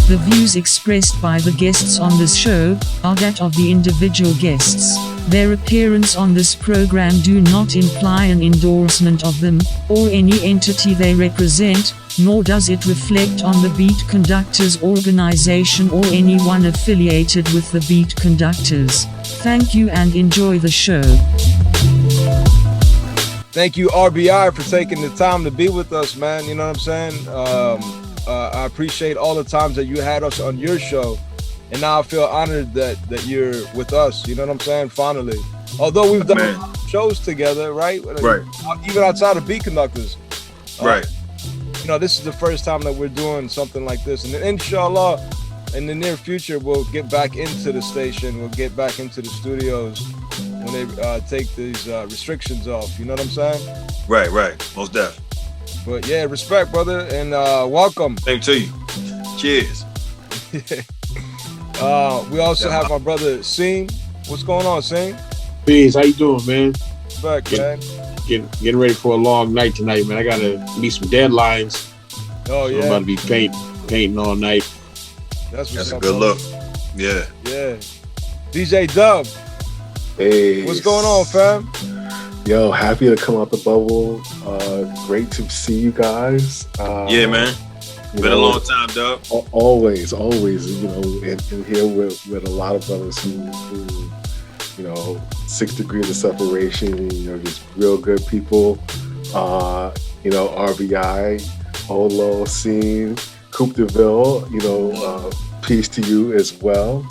The views expressed by the guests on this show are that of the individual guests. Their appearance on this program do not imply an endorsement of them, or any entity they represent, nor does it reflect on the Beat Conductaz organization or anyone affiliated with the Beat Conductaz. Thank you and enjoy the show. Thank you, R.B.I, for taking the time to be with us, man. You know what I'm saying? I appreciate all the times that you had us on your show, and now I feel honored that you're with us. You know what I'm saying? Finally, although we've done shows together, right? Right. Even outside of beatkonductaz, right. You know, this is the first time that we're doing something like this, and inshallah, in the near future, we'll get back into the station. We'll get back into the studios when they take these restrictions off. You know what I'm saying? Right. Most definitely. But yeah, respect, brother, and welcome. Same to you. Cheers. We also have my brother Sing. What's going on, Sing? Peace, how you doing, man? Respect, man. Getting ready for a long night tonight, man. I gotta meet some deadlines. Oh, yeah. I'm about to be painting all night. That's a good look. Yeah. Yeah. DJ Dub. Hey. What's going on, fam? Yo, happy to come out the bubble. Great to see you guys. Yeah, man. Been a long time, Dub. Always, you know, and here with a lot of brothers who, you know, 6 degrees of separation, you know, just real good people. You know, R.B.I, ohlow, Scene, Coop D'Ville, you know, peace to you as well.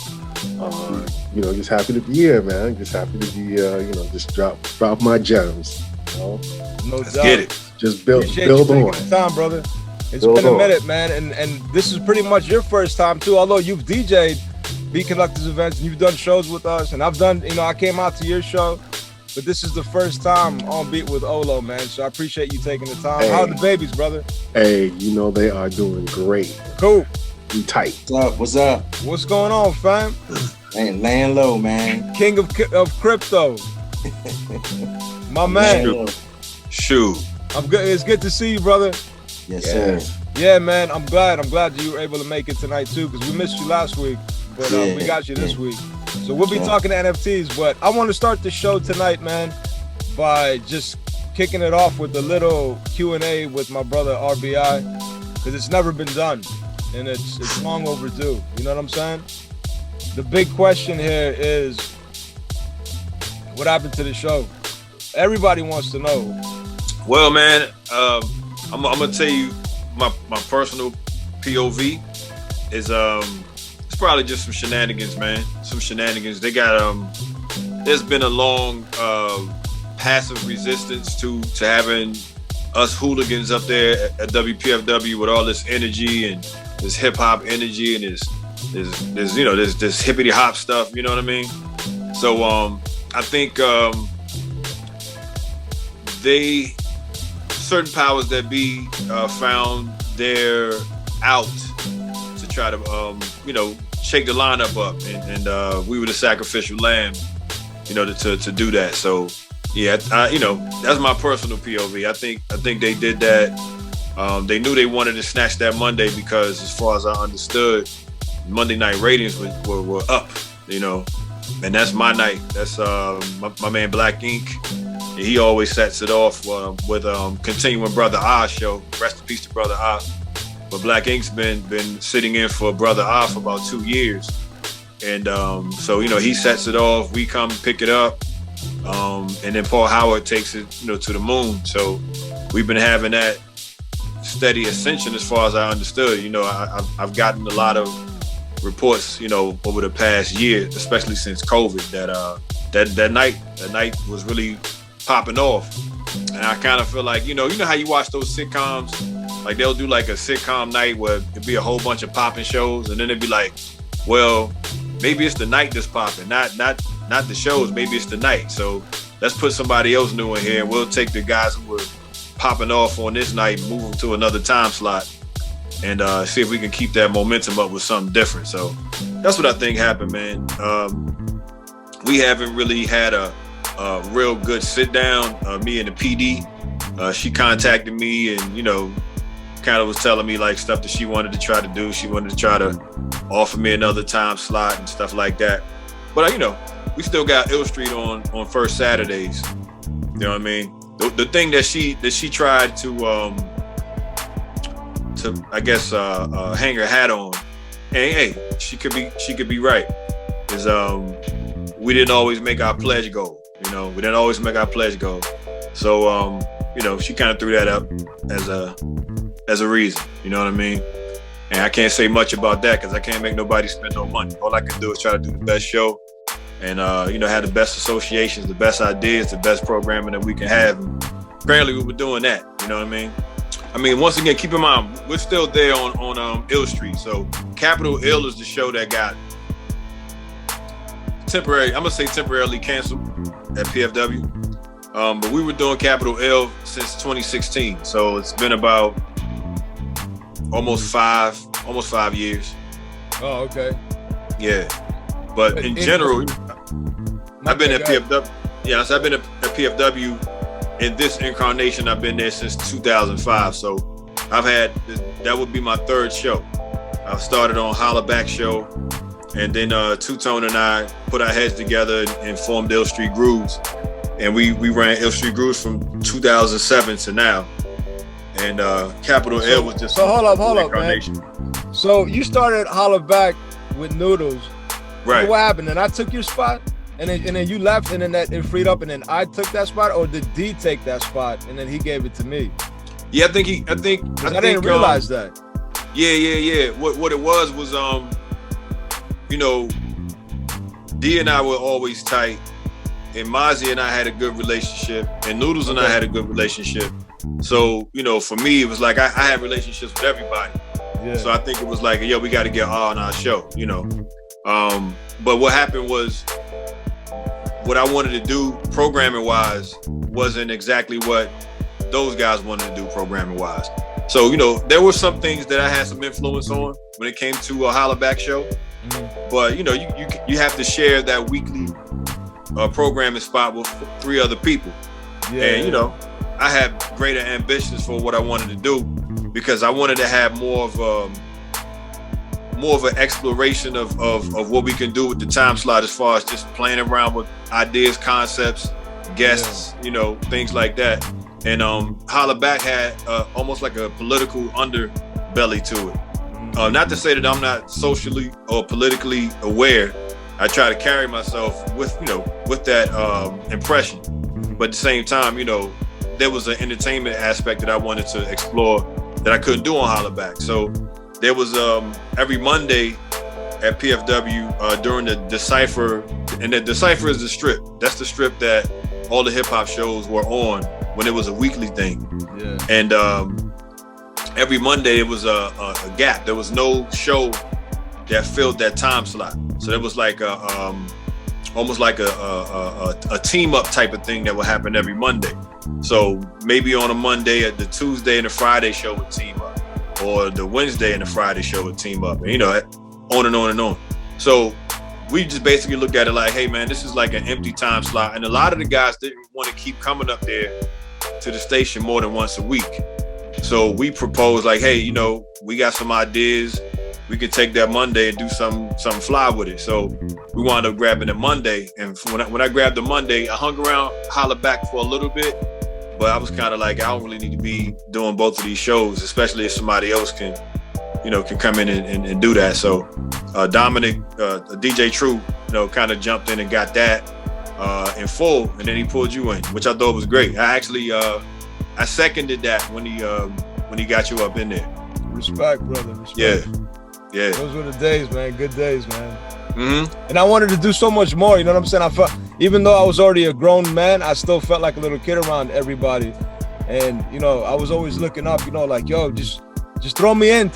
You know, just happy to be here, man. Just happy to be, you know, just drop my gems. You know? No Let's doubt. get it. Just build on. Time, brother. It's build been a on. minute, man, and this is pretty much your first time too. Although you've DJ'd beatkonductaz events and you've done shows with us, and I've done, you know, I came out to your show, but this is the first time on beat with ohlow, man. So I appreciate you taking the time. Hey. How are the babies, brother? Hey, you know they are doing great. Cool. We tight. What's up? What's going on, fam? Man, laying low, man. King of crypto. My man. Shoot. I'm good. It's good to see you, brother. Yes, sir. Yeah, man. I'm glad you were able to make it tonight too, because we missed you last week, but we got you this week. So we'll be talking NFTs, but I want to start the show tonight, man, by just kicking it off with a little Q&A with my brother R.B.I, because it's never been done, and it's long overdue. You know what I'm saying? The big question here is, what happened to the show? Everybody wants to know. Well, man, I'm gonna tell you my personal POV is it's probably just some shenanigans, man. Some shenanigans. They got there's been a long passive resistance to having us hooligans up there at WPFW with all this energy and this hip hop energy and there's you know this hippity hop stuff. You know what I mean? So I think certain powers that be found they're out to try to you know, shake the lineup up, and we were the sacrificial lamb, you know, to do that. So yeah, you know, that's my personal POV. I think they did that. They knew they wanted to snatch that Monday because, as far as I understood, Monday night ratings were up, you know, and that's my night. That's my man Black Ink. He always sets it off with continuing Brother Oz show. Rest in peace to Brother Oz. But Black Ink's been sitting in for Brother Oz for about 2 years, and so you know he sets it off. We come pick it up, and then Paul Howard takes it, you know, to the moon. So we've been having that steady ascension, as far as I understood. You know, I've gotten a lot of reports, you know, over the past year, especially since COVID, that night was really popping off. And I kind of feel like, you know how you watch those sitcoms, like they'll do like a sitcom night where it'd be a whole bunch of popping shows, and then it'd be like, well, maybe it's the night that's popping, not the shows, maybe it's the night. So let's put somebody else new in here, and we'll take the guys who were popping off on this night, move them to another time slot, and see if we can keep that momentum up with something different. So that's what I think happened, man. We haven't really had a real good sit down, me and the PD. She contacted me and, you know, kind of was telling me like stuff that she wanted to try to do. She wanted to try to offer me another time slot and stuff like that. But you know, we still got Ill Street on first Saturdays. You know what I mean? The thing that she tried to I guess hang her hat on, and hey, she could be right. Is we didn't always make our pledge goal. You know, we didn't always make our pledge goal. So you know, she kind of threw that up as a reason. You know what I mean? And I can't say much about that because I can't make nobody spend no money. All I can do is try to do the best show and you know, have the best associations, the best ideas, the best programming that we can have. And apparently we were doing that. You know what I mean? I mean, once again, keep in mind, we're still there on Ill Street. So Capital Ill is the show that got temporarily canceled at PFW. But we were doing Capital Ill since 2016. So it's been about almost 5 years. Oh, okay. Yeah. But in general, I've been at PFW. Yeah, so I've been at PFW in this incarnation. I've been there since 2005. So I've had, that would be my third show. I started on Holla Back Show, and then Two-Tone and I put our heads together and formed Ill Street Grooves. And we ran Ill Street Grooves from 2007 to now. And Capital L was just hold up, man. So you started Holla Back with Noodles. Right. So what happened? And I took your spot, and then you left, and then it freed up, and then I took that spot, or did D take that spot, and then he gave it to me? Yeah, I think I didn't realize that. Yeah. What it was you know, D and I were always tight, and Mozzie and I had a good relationship, and Noodles and I had a good relationship. So, you know, for me, it was like I had relationships with everybody. Yeah. So I think it was like, yo, we got to get R on our show, you know. But what happened was, what I wanted to do programming-wise wasn't exactly what those guys wanted to do programming-wise. So, you know, there were some things that I had some influence on when it came to a Holla Back Show. Mm-hmm. But, you know, you have to share that weekly programming spot with 3 other people. Yeah. And, you know, I had greater ambitions for what I wanted to do because I wanted to have more of an exploration of what we can do with the time slot as far as just playing around with ideas, concepts, guests, you know, things like that. And Holla Back had almost like a political underbelly to it. Not to say that I'm not socially or politically aware. I try to carry myself with that impression. But at the same time, you know, there was an entertainment aspect that I wanted to explore that I couldn't do on Holla Back. So there was every Monday at PFW during the Decipher, and the Decipher is the strip. That's the strip that all the hip hop shows were on when it was a weekly thing. Yeah. And every Monday it was a gap. There was no show that filled that time slot. So there was like almost like a team up type of thing that would happen every Monday. So maybe on a Monday, the Tuesday and the Friday show would team up, or the Wednesday and the Friday show would team up, and you know, on and on and on. So we just basically looked at it like, hey man, this is like an empty time slot, and a lot of the guys didn't want to keep coming up there to the station more than once a week. So we proposed like, hey, you know, we got some ideas. We could take that Monday and do something fly with it. So we wound up grabbing the Monday. And when I grabbed the Monday, I hung around Holla Back for a little bit, but I was kind of like, I don't really need to be doing both of these shows, especially if somebody else can come in and do that. So Dominic, DJ True, you know, kind of jumped in and got that in full, and then he pulled you in, which I thought was great. I actually, I seconded that when he got you up in there. Respect, brother. Respect. Yeah. Those were the days, man. Good days, man. Mm-hmm. And I wanted to do so much more. You know what I'm saying? I felt, even though I was already a grown man, I still felt like a little kid around everybody. And you know, I was always looking up. You know, like, yo, just throw me in,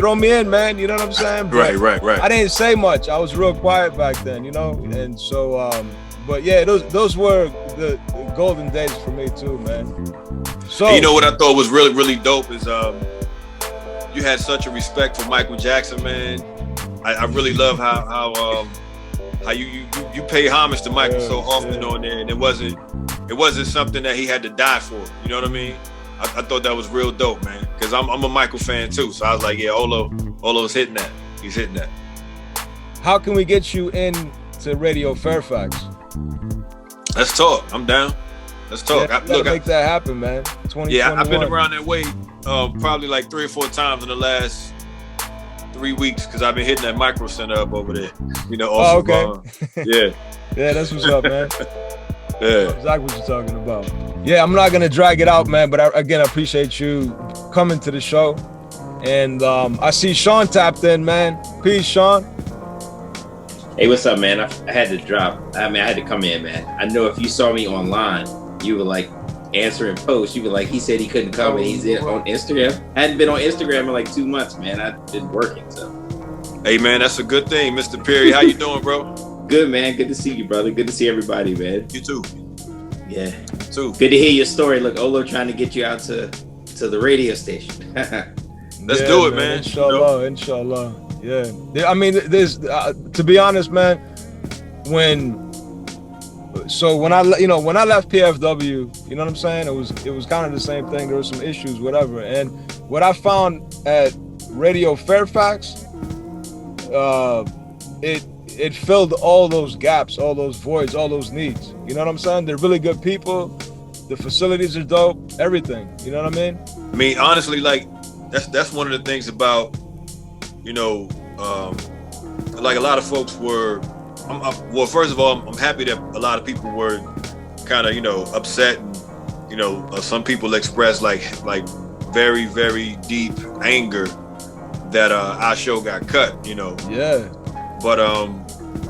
man. You know what I'm saying? But right. I didn't say much. I was real quiet back then. You know, and so, but yeah, those were the golden days for me too, man. So and you know what I thought was really, really dope is you had such a respect for Michael Jackson, man. I really love how you pay homage to Michael so often on there, and it wasn't something that he had to die for. You know what I mean? I thought that was real dope, man. Because I'm a Michael fan too. So I was like, yeah, Ohlow's hitting that. He's hitting that. How can we get you into Radio Fairfax? Let's talk. I'm down. Let's talk. Yeah, make that happen, man. 2021. Yeah, I've been around that way probably like 3 or 4 times in the last 3 weeks because I've been hitting that micro center up over there. You know, also, okay. Yeah. Yeah, that's what's up, man. Yeah. Exactly what you're talking about. Yeah, I'm not gonna drag it out, man, but I appreciate you coming to the show. And I see Shawn tapped in, man. Peace, Shawn. Hey, what's up, man? I had to drop. I had to come in, man. I know if you saw me online, you were like answering posts. You were like, he said he couldn't come and he's on Instagram. I hadn't been on Instagram in like 2 months, man. I've been working, so. Hey, man, that's a good thing, Mr. Perry. How you doing, bro? Good, man. Good to see you, brother. Good to see everybody, man. You too. Yeah. Too. Good to hear your story. Look, Ohlow trying to get you out to the radio station. Let's do it, man. Inshallah, inshallah. Yeah. I mean, there's to be honest, man. When I left PFW, you know what I'm saying? It was kind of the same thing. There were some issues, whatever. And what I found at Radio Fairfax, it filled all those gaps, all those voids, all those needs. You know what I'm saying? They're really good people. The facilities are dope. Everything. You know what I mean? I mean, honestly, like that's one of the things about, you know, like a lot of folks were. Well, first of all, I'm happy that a lot of people were kind of, you know, upset, and you know, some people expressed like very, very deep anger that our show got cut. You know. Yeah. But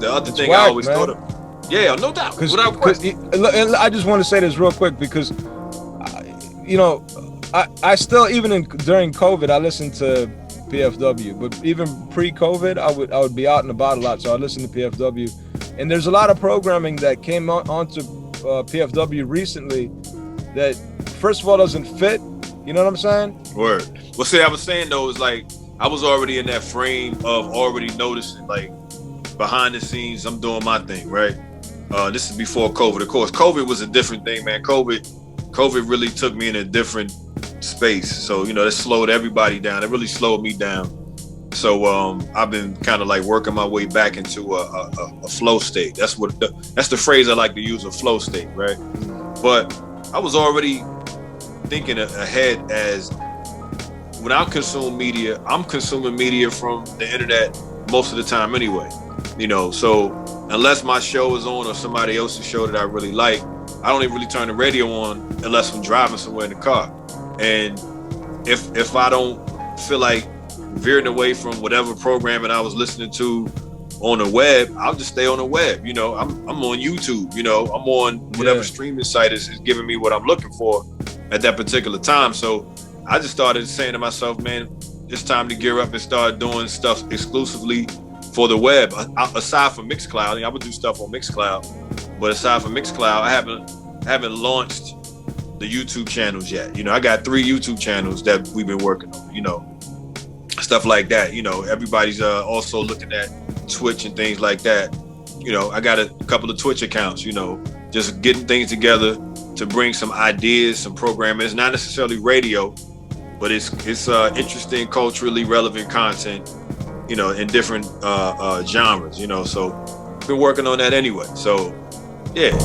the other thing whack, I always man. thought of, yeah, no doubt. Without question. I just want to say this real quick because, you know, I still during COVID I listened to PFW, but even pre-COVID I would be out and about a lot, so I listened to PFW, and there's a lot of programming that came onto PFW recently that first of all doesn't fit. You know what I'm saying? Word. Well, see, I was saying though is like I was already in that frame of already noticing like behind the scenes I'm doing my thing, right? This is before COVID. Of course, COVID was a different thing, man. COVID really took me in a different space. So, you know, it slowed everybody down. It really slowed me down. So I've been kind of like working my way back into a flow state. That's the phrase I like to use, a flow state, right? But I was already thinking ahead as when I consume media, I'm consuming media from the internet most of the time anyway. You know, so unless my show is on or somebody else's show that I really like, I don't even really turn the radio on unless I'm driving somewhere in the car. And if I don't feel like veering away from whatever programming I was listening to on the web, I'll just stay on the web. You know, I'm on YouTube, you know, I'm on whatever streaming site is giving me what I'm looking for at that particular time. So I just started saying to myself, man, it's time to gear up and start doing stuff exclusively for the web. Aside from Mixcloud, I would do stuff on Mixcloud, but aside from Mixcloud, I haven't launched the YouTube channels yet. You know, I got 3 YouTube channels that we've been working on, you know, stuff like that. You know, everybody's also looking at Twitch and things like that. You know, I got a couple of Twitch accounts, you know, just getting things together to bring some ideas, some programming. It's not necessarily radio, but it's interesting, culturally relevant content, you know, in different genres, you know, so been working on that anyway. So, yeah.